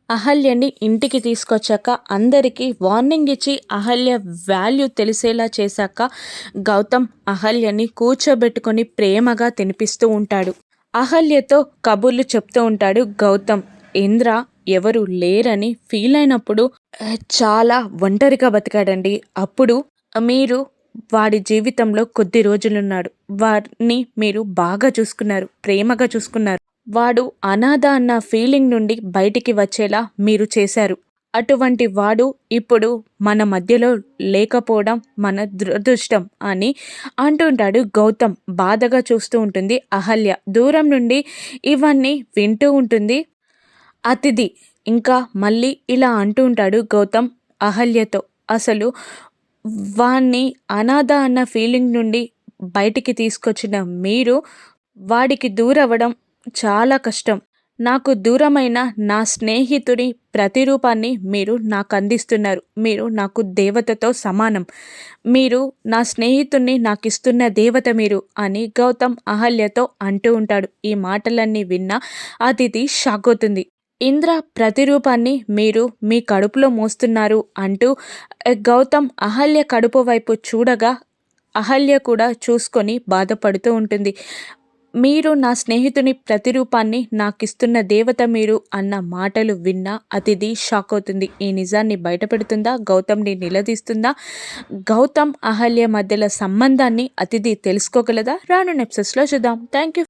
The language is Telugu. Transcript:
అహల్యని ఇంటికి తీసుకొచ్చాక అందరికీ వార్నింగ్ ఇచ్చి అహల్య వాల్యూ తెలిసేలా చేశాక గౌతమ్ అహల్యని కూర్చోబెట్టుకొని ప్రేమగా తినిపిస్తూ ఉంటాడు. అహల్యతో కబుర్లు చెప్తూ ఉంటాడు గౌతమ్. ఇంద్ర ఎవరు లేరని ఫీల్ అయినప్పుడు చాలా ఒంటరిగా బతికాడండి. అప్పుడు మీరు వాడి జీవితంలో కొద్ది రోజులున్నాడు. వారిని మీరు బాగా చూసుకున్నారు, ప్రేమగా చూసుకున్నారు. వాడు అనాథ అన్న ఫీలింగ్ నుండి బయటికి వచ్చేలా మీరు చేశారు. అటువంటి వాడు ఇప్పుడు మన మధ్యలో లేకపోవడం మన దురదృష్టం అని అంటుంటాడు గౌతమ్. బాధగా చూస్తూ ఉంటుంది అహల్య. దూరం నుండి ఇవన్నీ వింటూ ఉంటుంది అతిథి. ఇంకా మళ్ళీ ఇలా అంటూ ఉంటాడు గౌతమ్ అహల్యతో. అసలు వాణ్ణి అనాథ అన్న ఫీలింగ్ నుండి బయటికి తీసుకొచ్చిన మీరు వాడికి దూరవ్వడం చాలా కష్టం. నాకు దూరమైన నా స్నేహితుడి ప్రతిరూపాన్ని మీరు నాకు అందిస్తున్నారు. మీరు నాకు దేవతతో సమానం. మీరు నా స్నేహితుడిని నాకు ఇస్తున్న దేవత మీరు అని గౌతమ్ అహల్యతో అంటూ ఉంటాడు. ఈ మాటలన్నీ విన్న అతిథి షాక్ అవుతుంది. ఇంద్ర ప్రతిరూపాన్ని మీరు మీ కడుపులో మోస్తున్నారు అంటూ గౌతమ్ అహల్య కడుపు వైపు చూడగా అహల్య కూడా చూసుకొని బాధపడుతూ ఉంటుంది. మీరు నా స్నేహితుని ప్రతిరూపాన్ని నాకిస్తున్న దేవత మీరు అన్న మాటలు విన్న అతిథి షాక్ అవుతుంది. ఈ నిజాన్ని బయటపెడుతుందా? గౌతమ్ని నిలదీస్తుందా? గౌతమ్ అహల్య మధ్యల సంబంధాన్ని అతిథి తెలుసుకోగలదా? రానున్న ఎపిసోడ్స్లో చూద్దాం. Thank you.